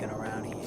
hanging around here.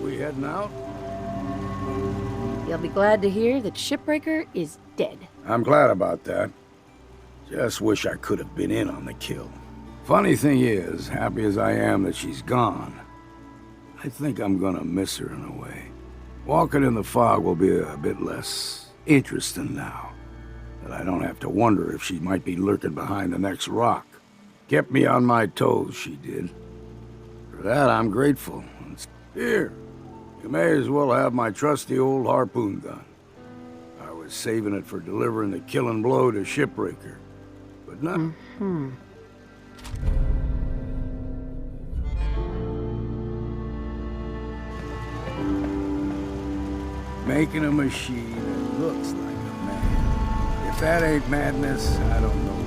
We heading out? You'll be glad to hear that Shipbreaker is dead. I'm glad about that. Just wish I could have been in on the kill. Funny thing is, happy as I am that she's gone, I think I'm gonna miss her in a way. Walking in the fog will be a bit less interesting now. That I don't have to wonder if she might be lurking behind the next rock. Kept me on my toes, she did. For that, I'm grateful. Here, you may as well have my trusty old harpoon gun. I was saving it for delivering the killing blow to Shipbreaker. But not... Making a machine that looks like a man. If that ain't madness, I don't know.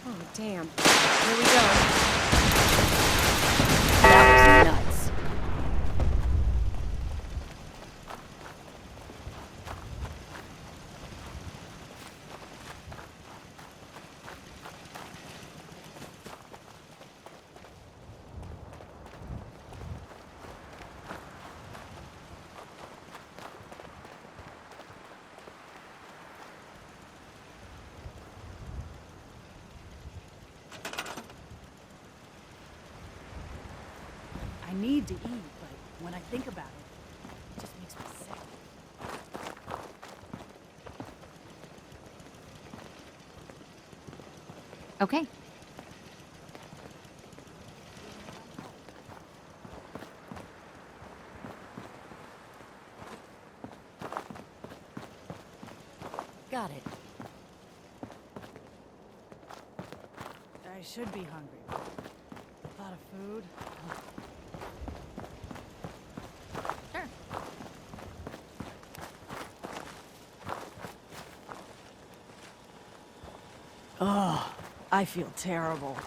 Oh, damn. Here we go. That was nuts. I need to eat, but When I think about it, it just makes me sick. Okay. Got it. I should be hungry. A lot of food. Sure. Oh, I feel terrible.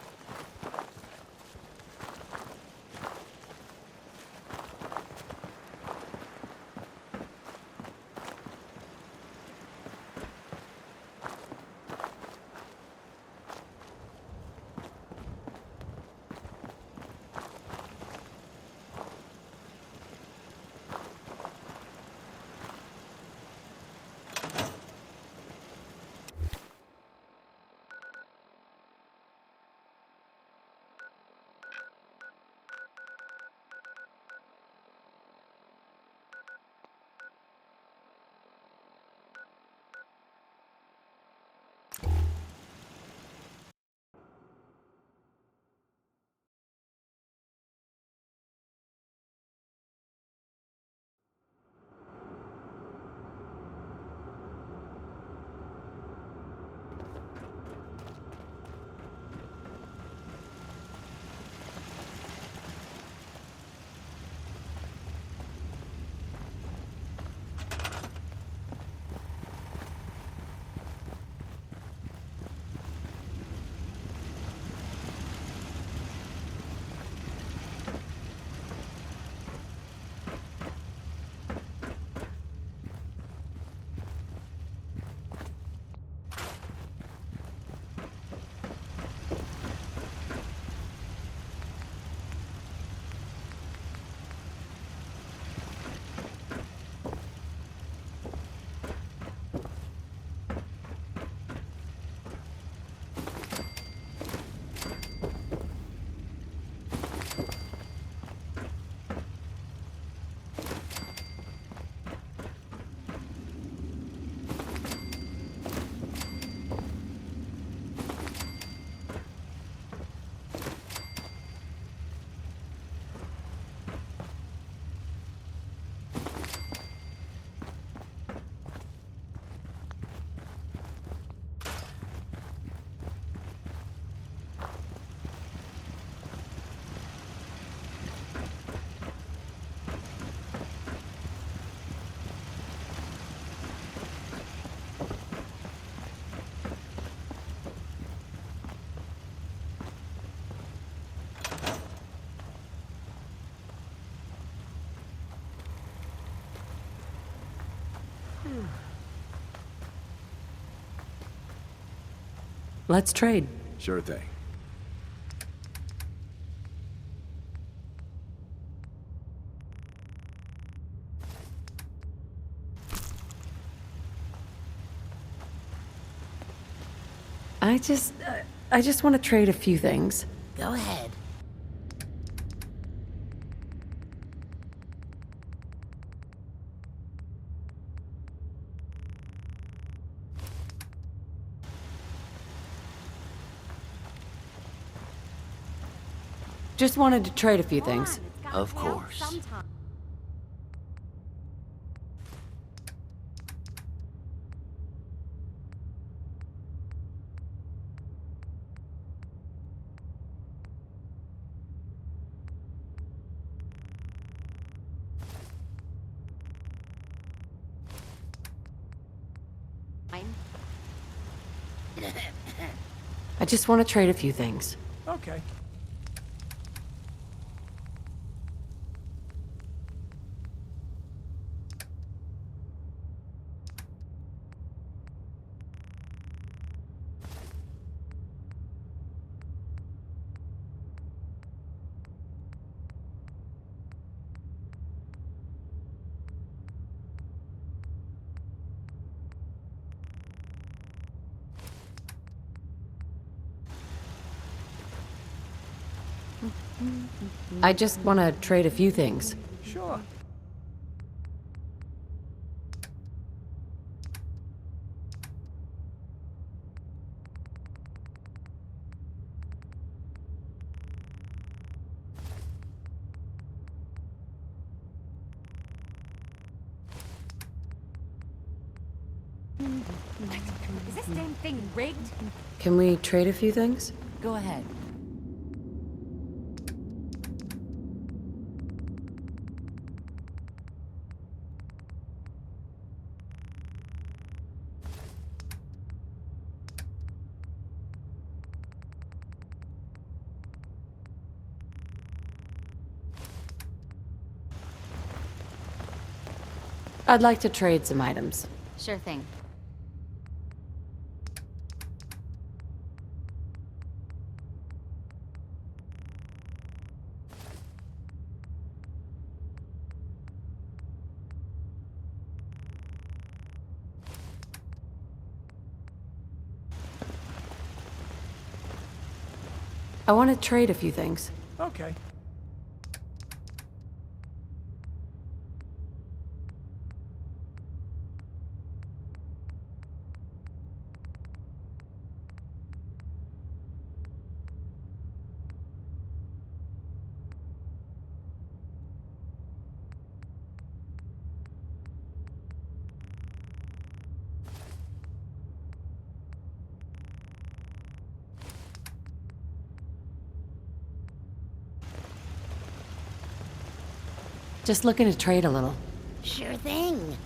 Let's trade. Sure thing. I just want to trade a few things. Go ahead. Just wanted to trade a few things. Of course. I just want to trade a few things. Okay. I just want to trade a few things. Sure. Is this damn thing rigged? Can we trade a few things? Go ahead. I'd like to trade some items. Sure thing. I want to trade a few things. Okay. Just looking to trade a little. Sure thing.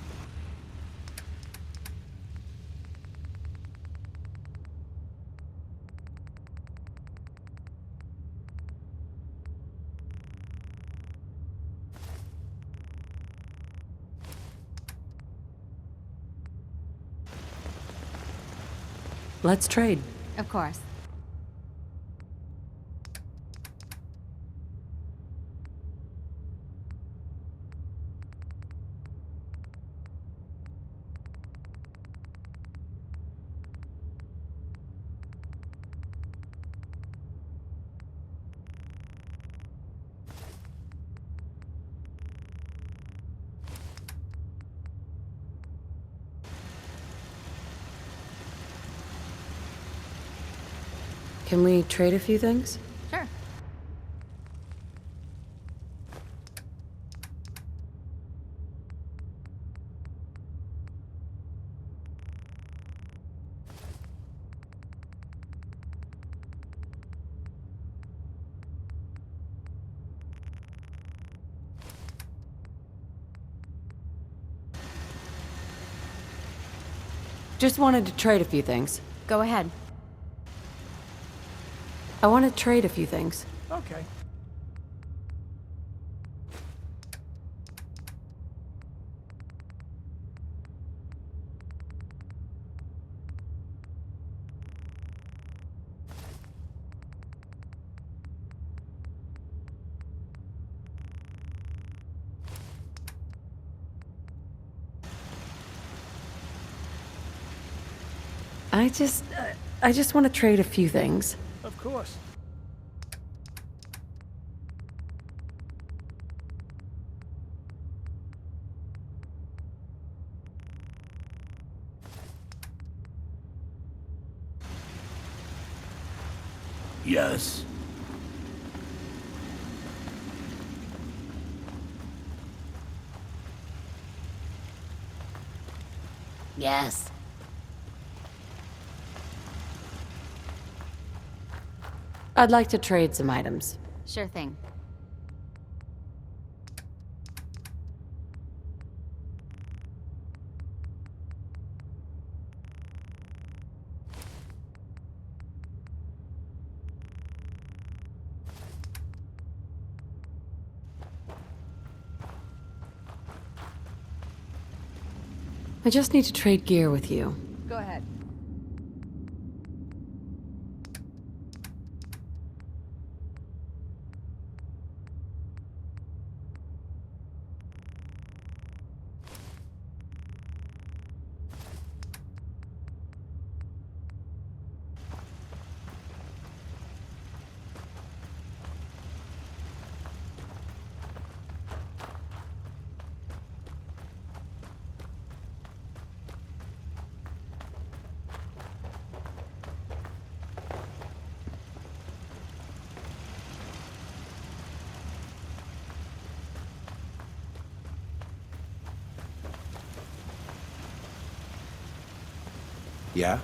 Let's trade. Of course. Can we trade a few things? Sure. Just wanted to trade a few things. Go ahead. I want to trade a few things. Okay. I just want to trade a few things. Of course. Yes. Yes. I'd like to trade some items. Sure thing. I just need to trade gear with you. Go ahead. Yeah?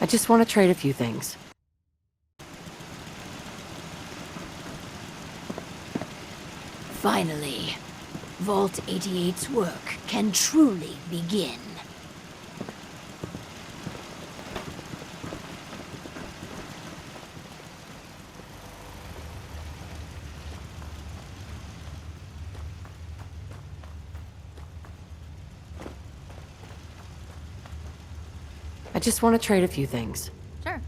I just want to trade a few things. Finally, Vault 88's work can truly begin. I just want to trade a few things. Sure.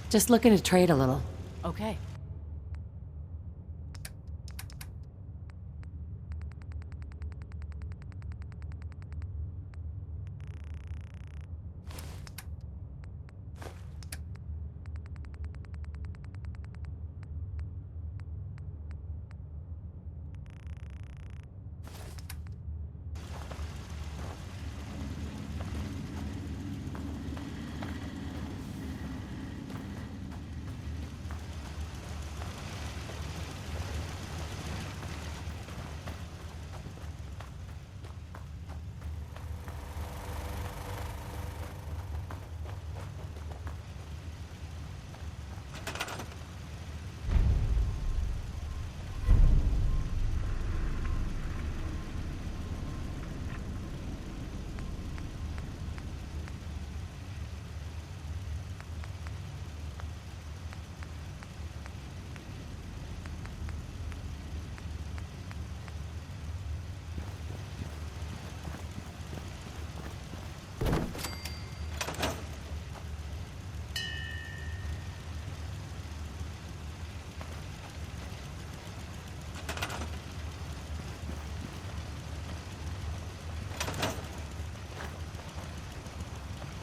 Just looking to trade a little. Okay.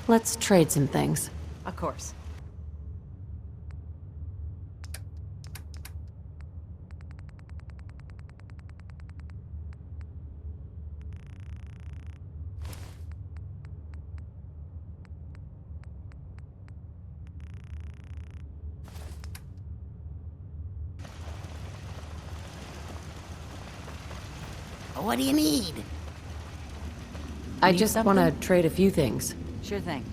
Let's trade some things. Of course. What do you need? I Need just want to something? trade a few things. Sure thing.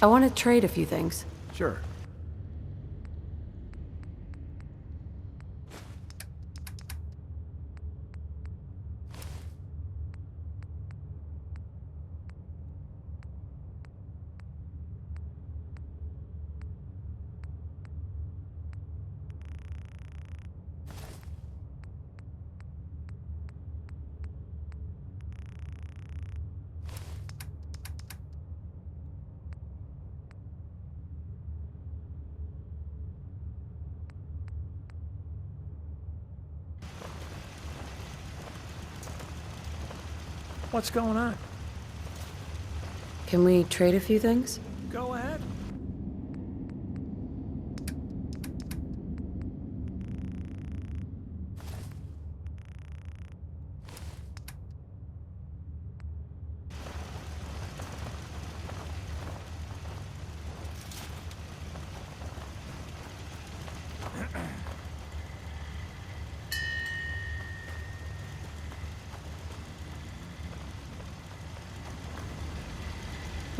I want to trade a few things. Sure. What's going on? Can we trade a few things? Go ahead.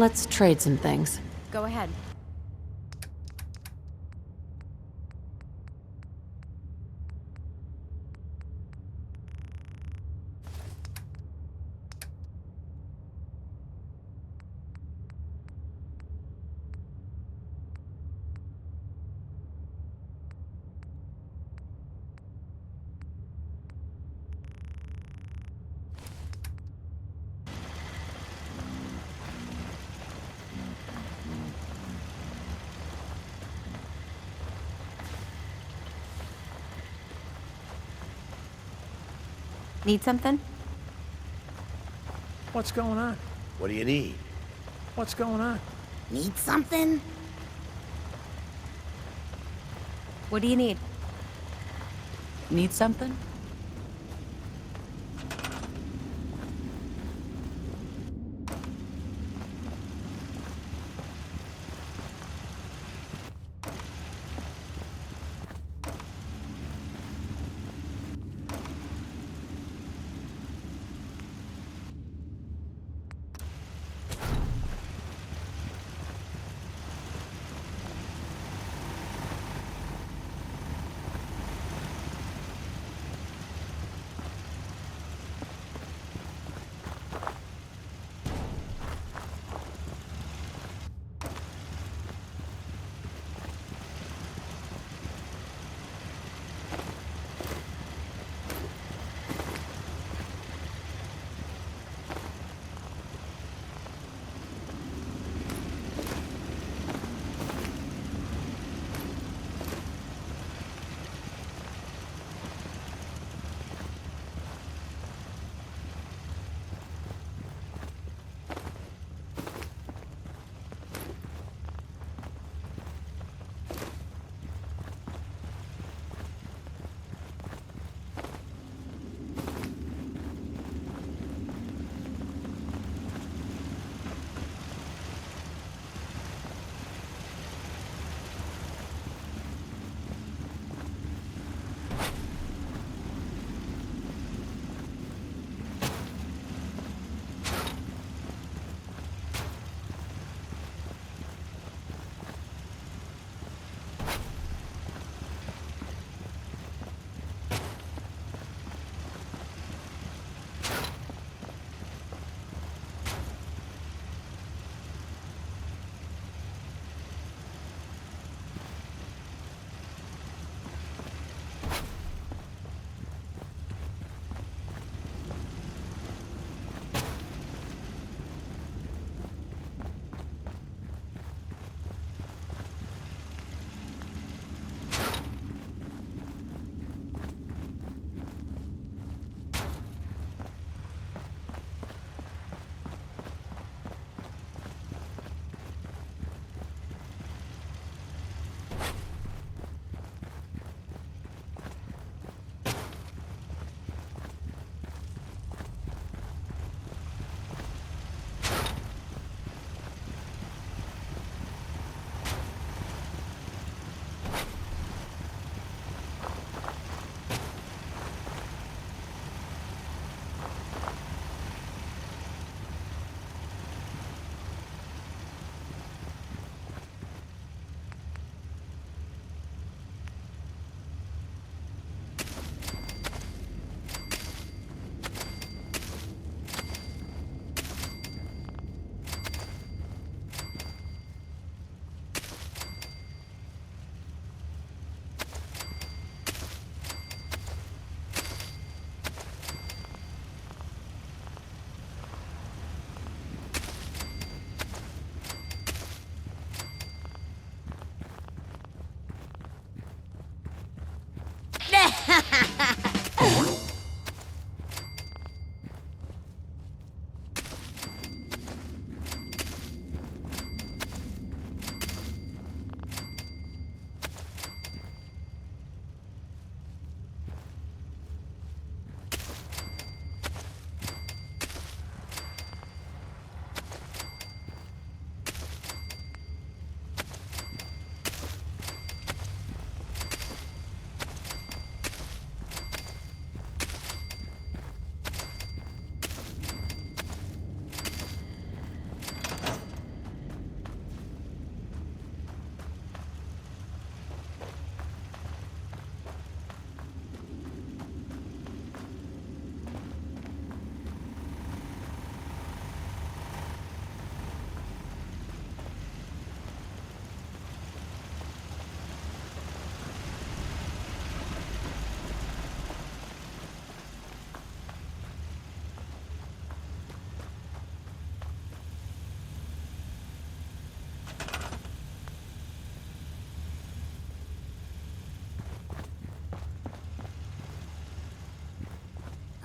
Let's trade some things. Go ahead. Need something? What's going on? What do you need? What's going on? Need something? What do you need? Need something?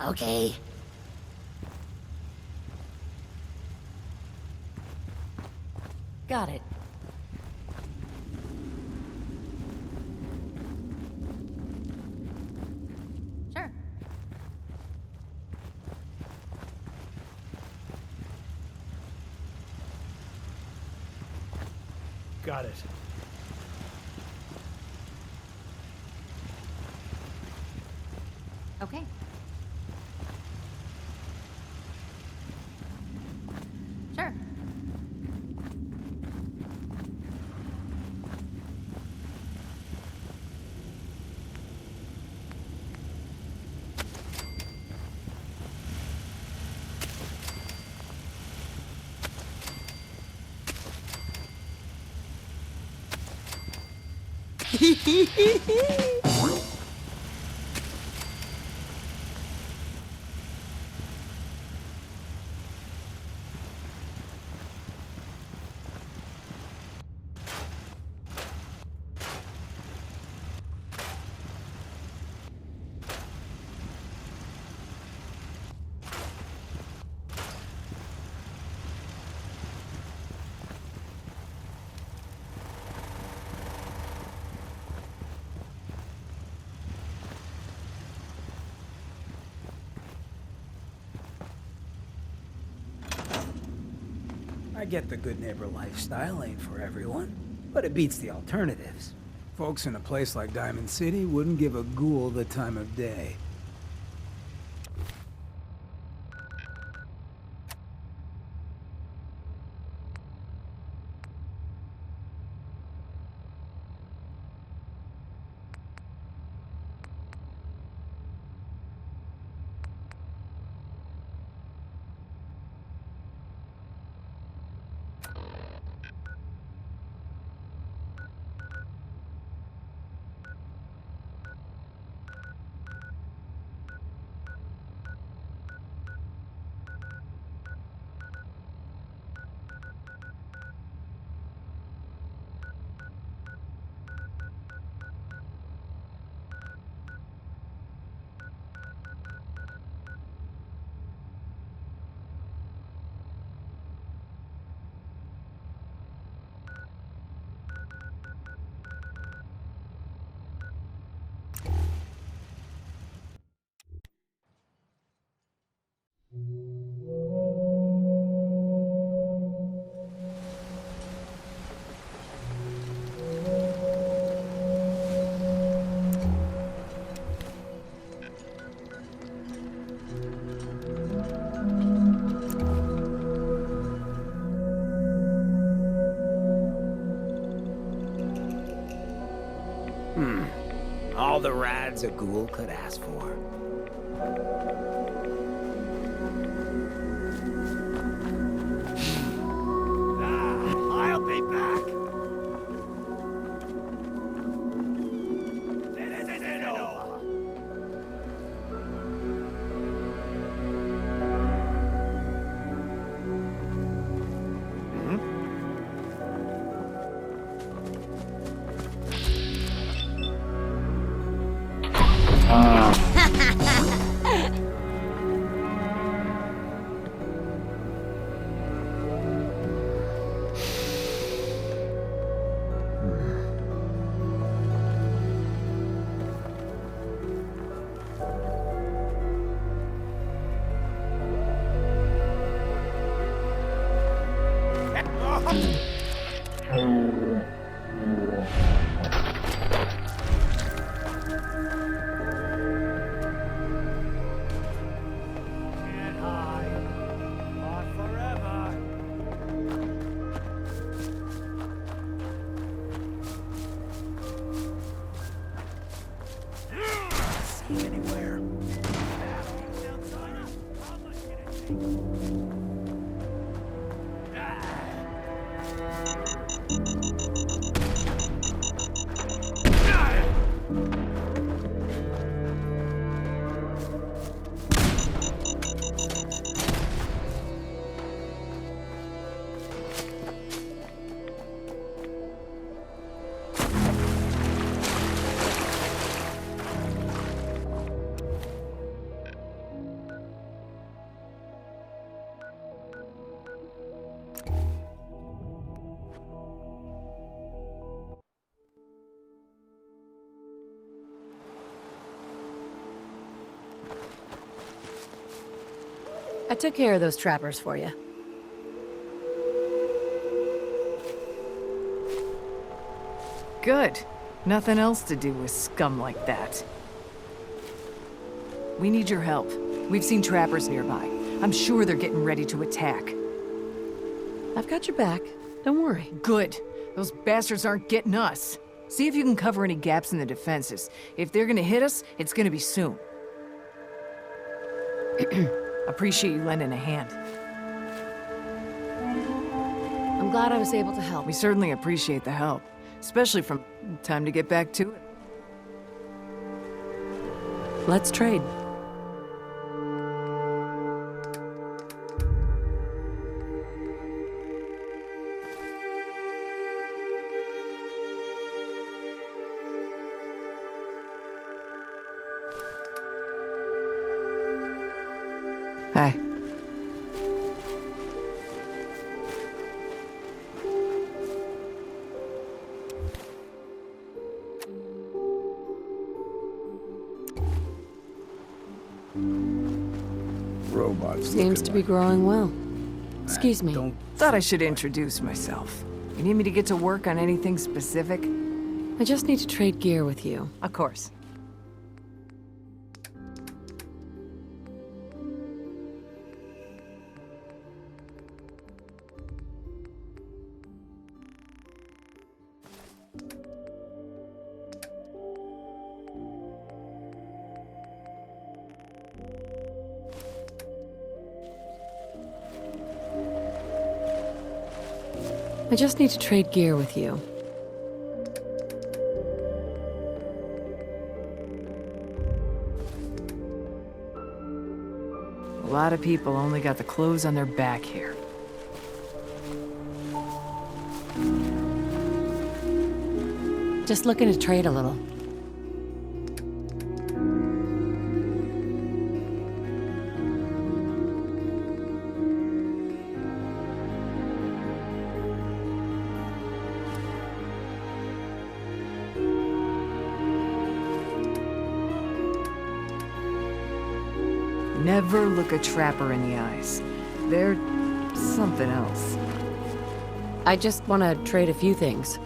Okay. Got it. Sure. Got it. Okay. Sure. I get the good neighbor lifestyle ain't for everyone, but it beats the alternatives. Folks in a place like Diamond City wouldn't give a ghoul the time of day. All the rides a ghoul could ask for. I'll be back. Can't hide. Not forever. See him anywhere. I took care of those trappers for you. Good. Nothing else to do with scum like that. We need your help. We've seen trappers nearby. I'm sure they're getting ready to attack. I've got your back. Don't worry. Good. Those bastards aren't getting us. See if you can cover any gaps in the defenses. If they're gonna hit us, it's gonna be soon. Appreciate you lending a hand. I'm glad I was able to help. We certainly appreciate the help. Especially from time to get back to it. Let's trade. Hi. Robots Seems to be growing well. Excuse me. Don't Thought I should introduce myself. You need me to get to work on anything specific? I just need to trade gear with you. Of course. I just need to trade gear with you. A lot of people only got the clothes on their back here. Just looking to trade a little. Never look a trapper in the eyes. They're something else. I just want to trade a few things.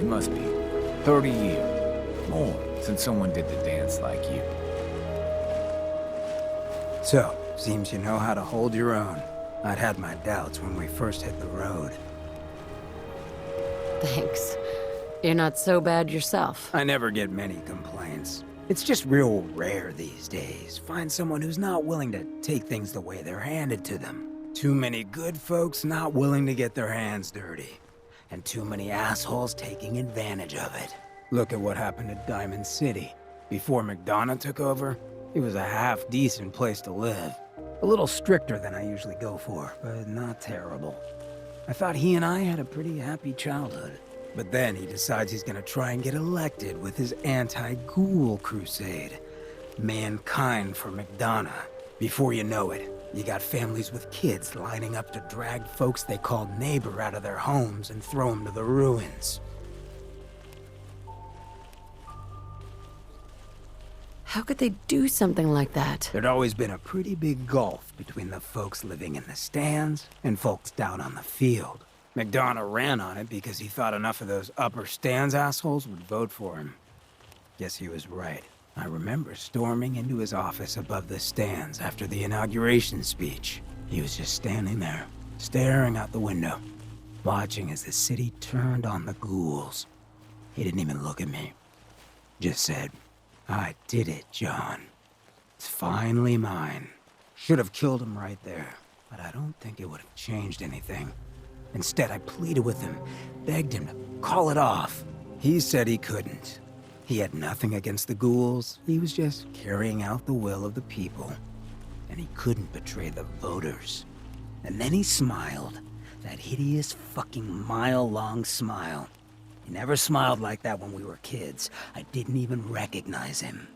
It must be 30 years, more, since someone did the dance like you. So, seems you know how to hold your own. I'd had my doubts when we first hit the road. Thanks. You're not so bad yourself. I never get many complaints. It's just real rare these days. Find someone who's not willing to take things the way they're handed to them. Too many good folks not willing to get their hands dirty. And too many assholes taking advantage of it. Look at what happened at Diamond City. Before McDonough took over, it was a half-decent place to live. A little stricter than I usually go for, but not terrible. I thought he and I had a pretty happy childhood. But then he decides he's gonna try and get elected with his anti-ghoul crusade. Mankind for McDonough. Before you know it, you got families with kids lining up to drag folks they called neighbor out of their homes and throw them to the ruins. How could they do something like that? There'd always been a pretty big gulf between the folks living in the stands and folks down on the field. McDonough ran on it because he thought enough of those upper stands assholes would vote for him. Guess he was right. I remember storming into his office above the stands after the inauguration speech. He was just standing there, staring out the window, watching as the city turned on the ghouls. He didn't even look at me. Just said, "I did it, John. It's finally mine." Should have killed him right there, but I don't think it would have changed anything. Instead, I pleaded with him, begged him to call it off. He said he couldn't. He had nothing against the ghouls. He was just carrying out the will of the people. And he couldn't betray the voters. And then he smiled, That hideous fucking mile-long smile. He never smiled like that when we were kids. I didn't even recognize him.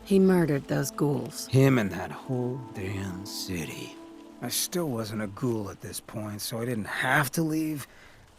He murdered those ghouls. Him and that whole damn city. I still wasn't a ghoul at this point, so I didn't have to leave,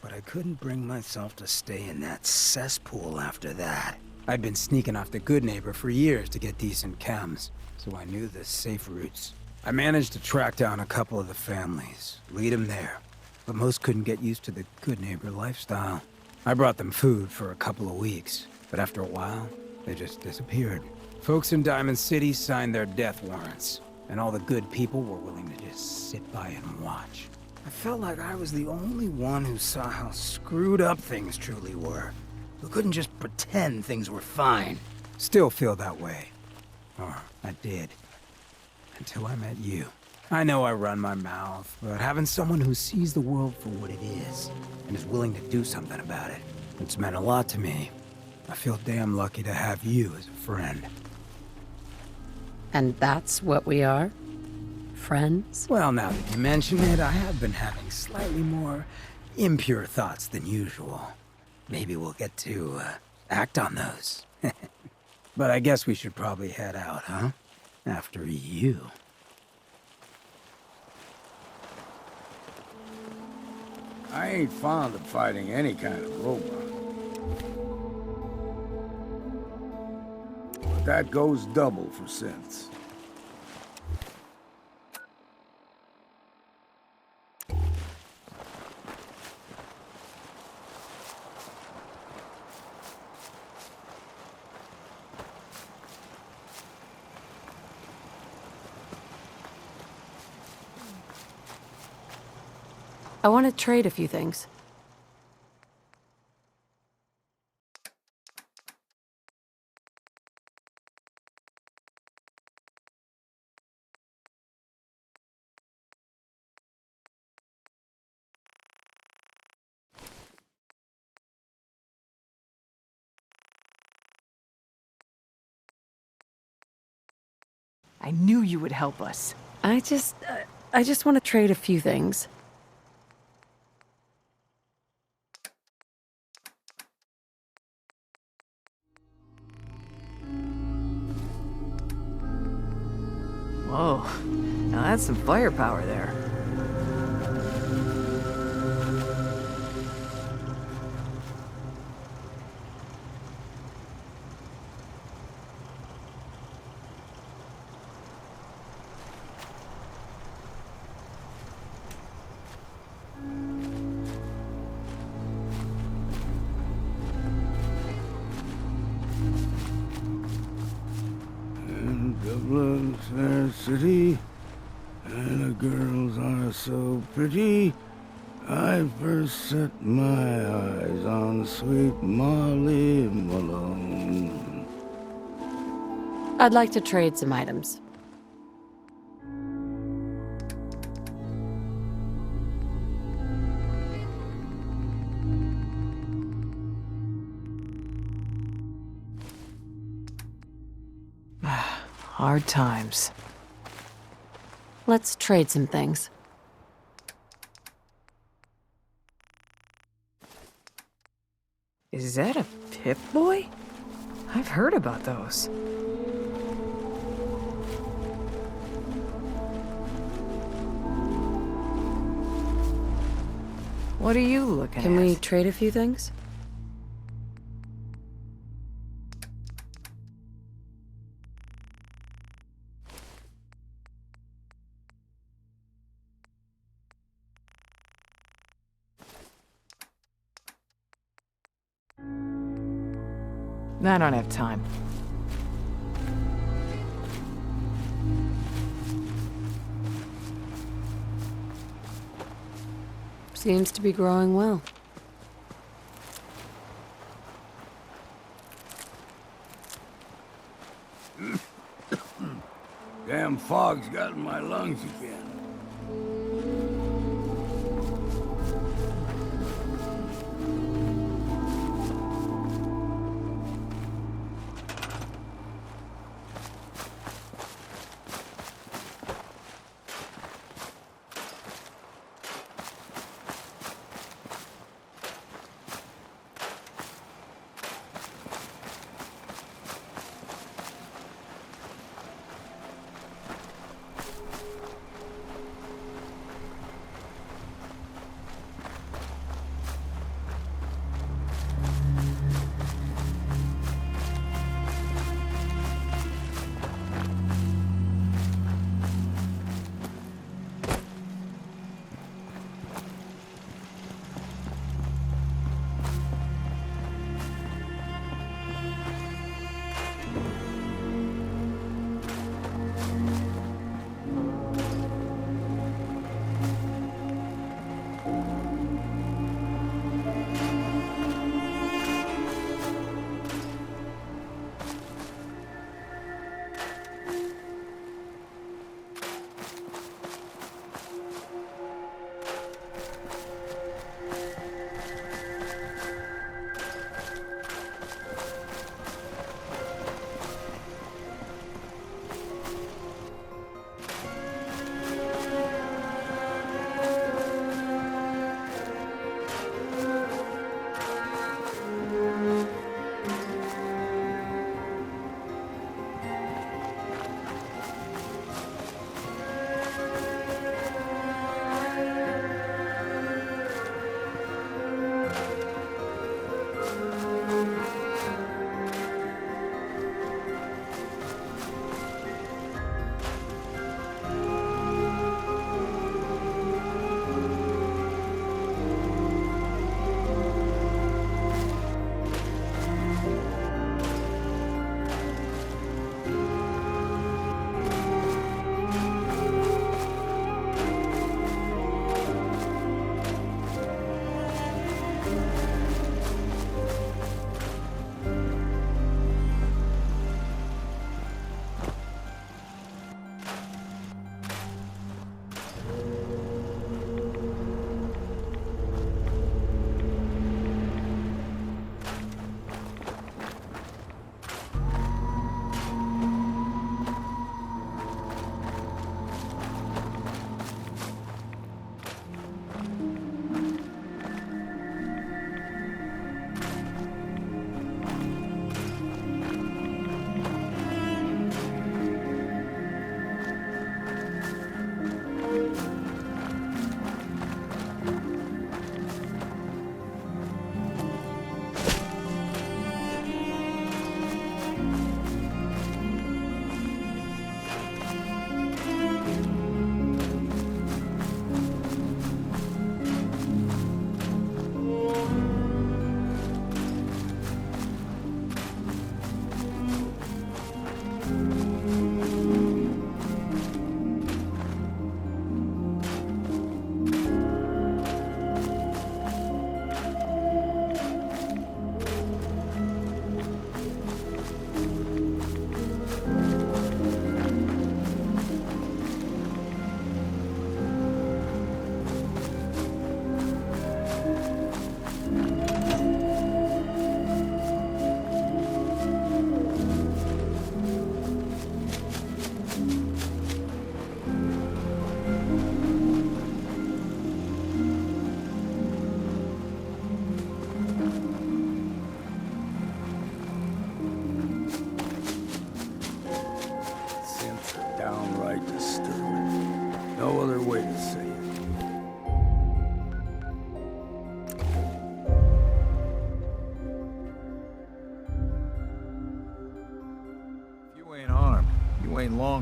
but I couldn't bring myself to stay in that cesspool after that. I'd been sneaking off the Good Neighbor for years to get decent chems, so I knew the safe routes. I managed to track down a couple of the families, lead them there, but most couldn't get used to the Good Neighbor lifestyle. I brought them food for a couple of weeks, but after a while, they just disappeared. Folks in Diamond City signed their death warrants, and all the good people were willing to just sit by and watch. I felt like I was the only one who saw how screwed up things truly were, who couldn't just pretend things were fine. Still feel that way. Or I did. Until I met you. I know I run my mouth, but having someone who sees the world for what it is, and is willing to do something about it, it's meant a lot to me. I feel damn lucky to have you as a friend. And that's what we are? Friends? Well, now that you mention it, I have been having slightly more impure thoughts than usual. Maybe we'll get to act on those. But I guess we should probably head out, huh? After you. I ain't fond of fighting any kind of robot. But that goes double for synths. I want to trade a few things. I knew you would help us. I just want to trade a few things. Whoa, now that's some firepower there. Dublin's fair city, and the girls are so pretty. I first set my eyes on sweet Molly Malone. I'd like to trade some items. Hard times. Let's trade some things. Is that a Pip-Boy? I've heard about those. What are you looking at? Can we trade a few things? I don't have time. Seems to be growing well. Damn fog's got in my lungs again.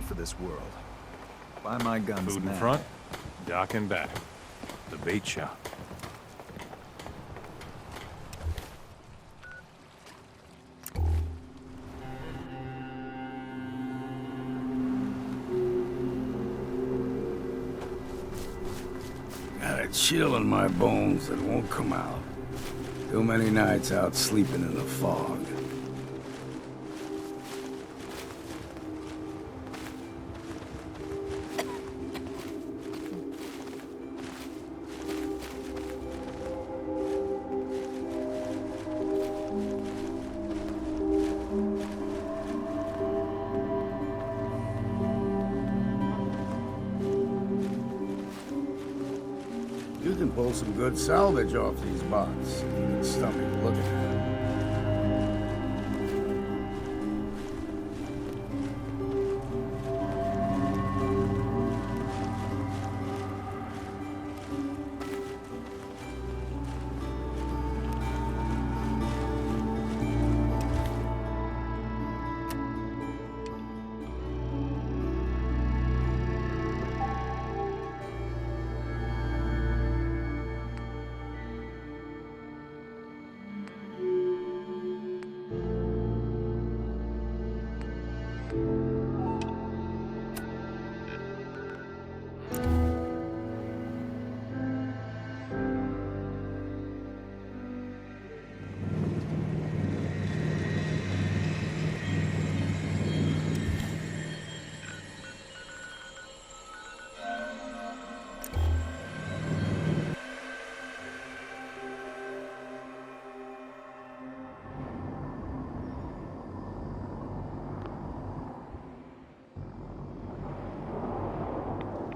for this world. Buy my guns Food now. in front, dock in back. The bait shop. Got a chill in my bones that won't come out. Too many nights out sleeping in the fog. You can pull some good salvage off these bots. You can stomach looking at them.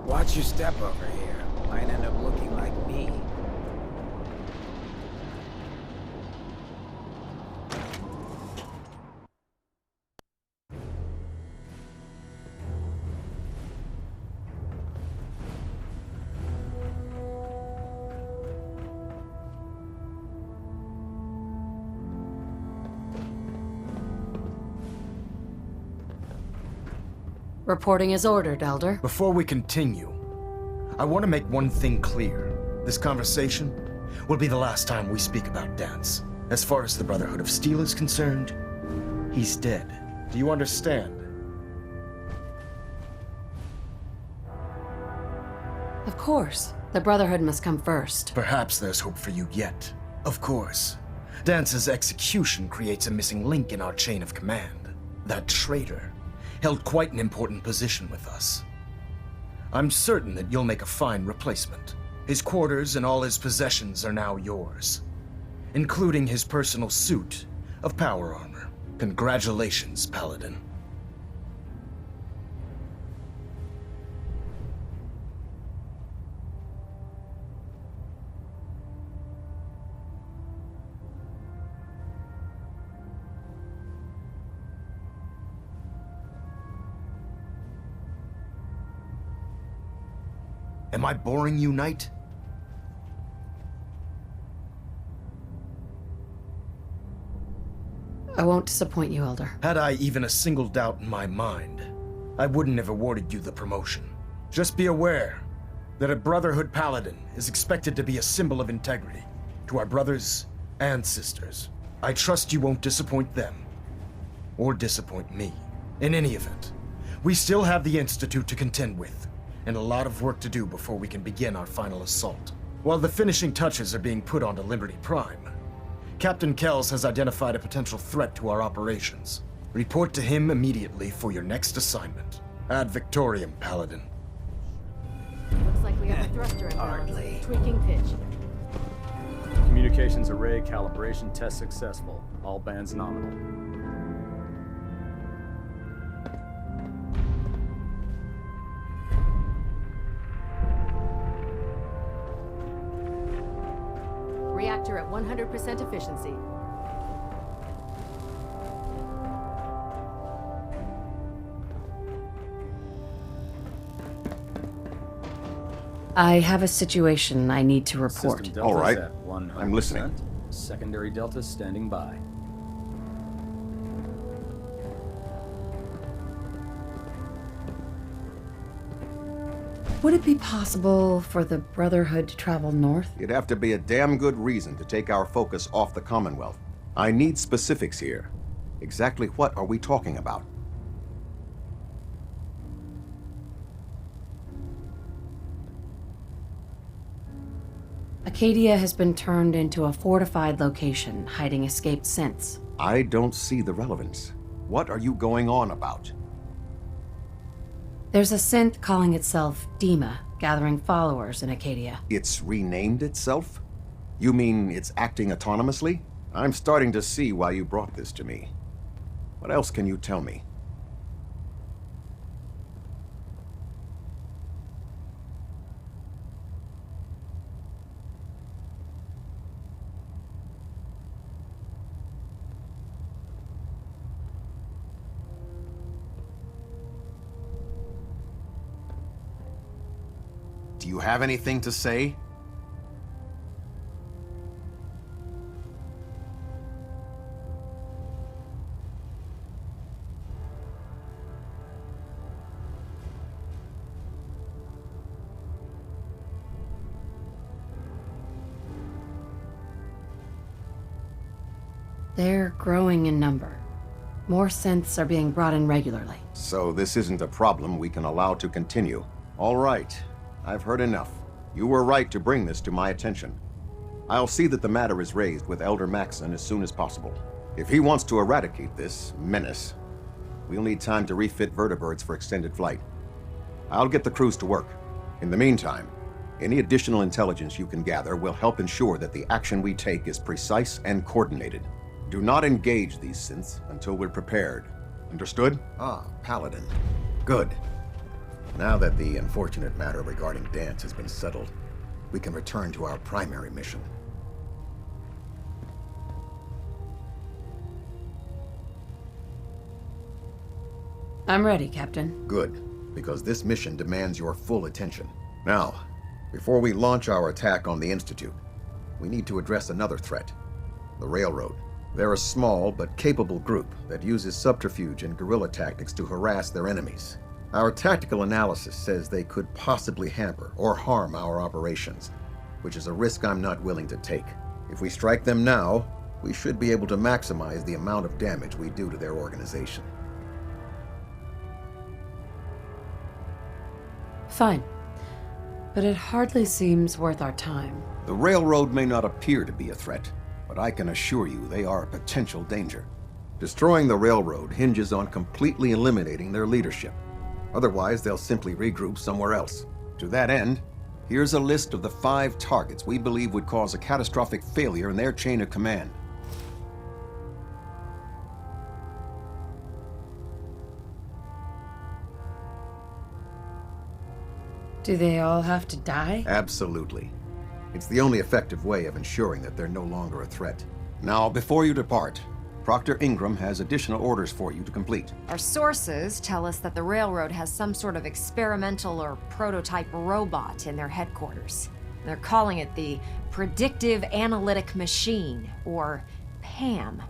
Watch your step over here. Might end up looking like me. Reporting as ordered, Elder. Before we continue, I want to make one thing clear. This conversation will be the last time we speak about Dance. As far as the Brotherhood of Steel is concerned, he's dead. Do you understand? Of course. The Brotherhood must come first. Perhaps there's hope for you yet. Of course. Dance's execution creates a missing link in our chain of command. That traitor held quite an important position with us. I'm certain that you'll make a fine replacement. His quarters and all his possessions are now yours, including his personal suit of power armor. Congratulations, Paladin. Am I boring you, Knight? I won't disappoint you, Elder. Had I even a single doubt in my mind, I wouldn't have awarded you the promotion. Just be aware that a Brotherhood Paladin is expected to be a symbol of integrity to our brothers and sisters. I trust you won't disappoint them, or disappoint me. In any event, we still have the Institute to contend with, and a lot of work to do before we can begin our final assault. While the finishing touches are being put onto Liberty Prime, Captain Kells has identified a potential threat to our operations. Report to him immediately for your next assignment. Ad Victoriam, Paladin. Looks like we have a thruster imbalance. Hardly. Tweaking pitch. Communications array calibration test successful. All bands nominal. Reactor at 100% efficiency. I have a situation I need to report. System All right. deltas at 100%. I'm listening. Secondary deltas standing by. Would it be possible for the Brotherhood to travel north? It'd have to be a damn good reason to take our focus off the Commonwealth. I need specifics here. Exactly what are we talking about? Acadia has been turned into a fortified location, hiding escaped synths. I don't see the relevance. What are you going on about? There's a synth calling itself Dima, gathering followers in Acadia. It's renamed itself? You mean it's acting autonomously? I'm starting to see why you brought this to me. What else can you tell me? Do you have anything to say? They're growing in number. More synths are being brought in regularly. So this isn't a problem we can allow to continue. All right, I've heard enough. You were right to bring this to my attention. I'll see that the matter is raised with Elder Maxson as soon as possible. If he wants to eradicate this menace, we'll need time to refit vertibirds for extended flight. I'll get the crews to work. In the meantime, any additional intelligence you can gather will help ensure that the action we take is precise and coordinated. Do not engage these synths until we're prepared. Understood? Ah, Paladin. Good. Now that the unfortunate matter regarding Danse has been settled, we can return to our primary mission. I'm ready, Captain. Good, because this mission demands your full attention. Now, before we launch our attack on the Institute, we need to address another threat, the Railroad. They're a small but capable group that uses subterfuge and guerrilla tactics to harass their enemies. Our tactical analysis says they could possibly hamper or harm our operations, which is a risk I'm not willing to take. If we strike them now, we should be able to maximize the amount of damage we do to their organization. Fine. But it hardly seems worth our time. The Railroad may not appear to be a threat, but I can assure you they are a potential danger. Destroying the Railroad hinges on completely eliminating their leadership. Otherwise, they'll simply regroup somewhere else. To that end, here's a list of the 5 targets we believe would cause a catastrophic failure in their chain of command. Do they all have to die? Absolutely. It's the only effective way of ensuring that they're no longer a threat. Now, before you depart, Proctor Ingram has additional orders for you to complete. Our sources tell us that the Railroad has some sort of experimental or prototype robot in their headquarters. They're calling it the Predictive Analytic Machine, or PAM.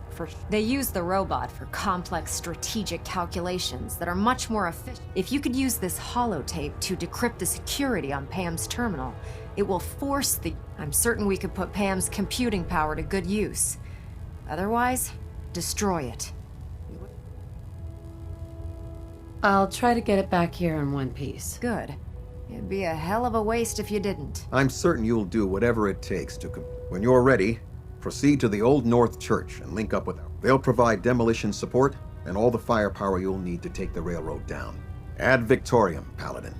They use the robot for complex strategic calculations that are much more efficient. If you could use this holotape to decrypt the security on PAM's terminal, it will force the... I'm certain we could put PAM's computing power to good use. Otherwise, destroy it. I'll try to get it back here in one piece. Good. It'd be a hell of a waste if you didn't. I'm certain you'll do whatever it takes to... When you're ready, proceed to the Old North Church and link up with them. They'll provide demolition support and all the firepower you'll need to take the railroad down. Ad Victoriam, Paladin.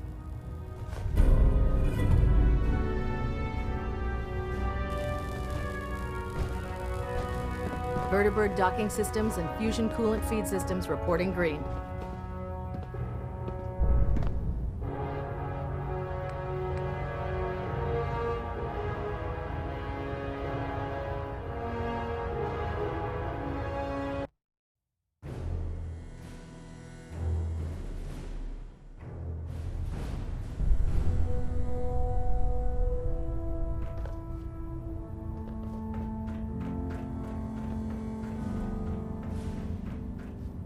Vertibird docking systems and fusion coolant feed systems reporting green.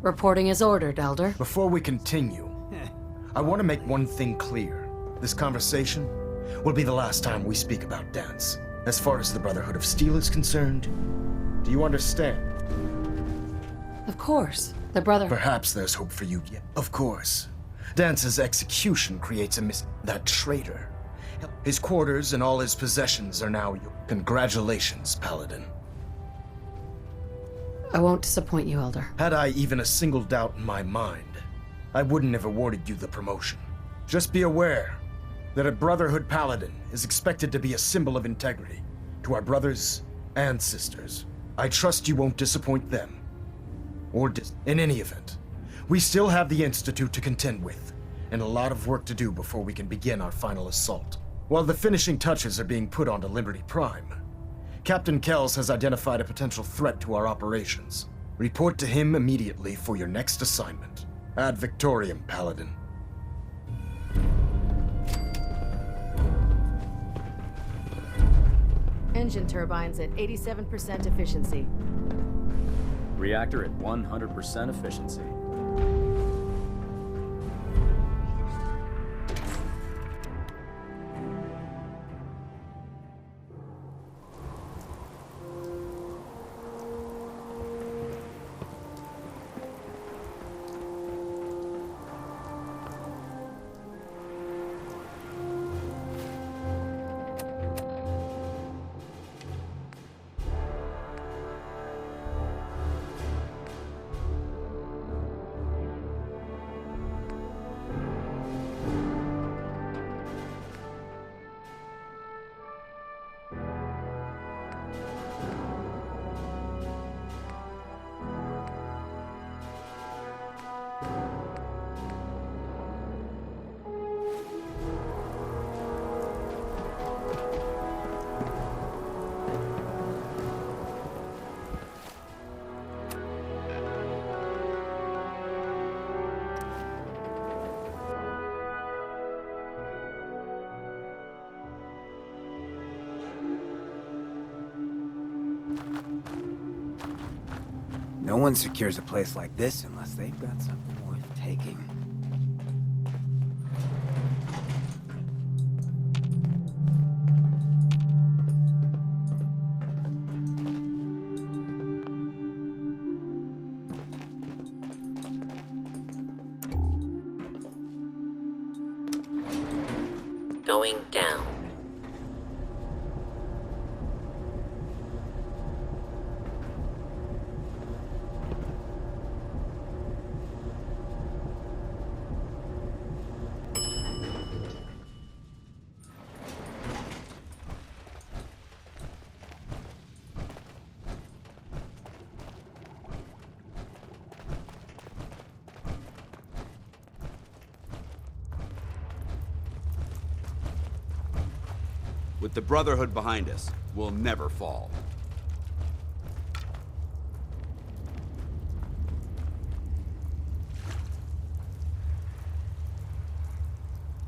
Reporting as ordered, Elder. Before we continue, I want to make one thing clear. This conversation will be the last time we speak about Dance. As far as the Brotherhood of Steel is concerned, do you understand? Of course. The brother. Perhaps there's hope for you yet. Of course. Dance's execution creates a that traitor. His quarters and all his possessions are now yours. Congratulations, Paladin. I won't disappoint you, Elder. Had I even a single doubt in my mind, I wouldn't have awarded you the promotion. Just be aware that a Brotherhood Paladin is expected to be a symbol of integrity to our brothers and sisters. I trust you won't disappoint them. In any event, we still have the Institute to contend with, and a lot of work to do before we can begin our final assault. While the finishing touches are being put onto Liberty Prime, Captain Kells has identified a potential threat to our operations. Report to him immediately for your next assignment. Ad Victoriam, Paladin. Engine turbines at 87% efficiency. Reactor at 100% efficiency. No one secures a place like this unless they've got something worth taking. Going down. With the Brotherhood behind us, we'll never fall.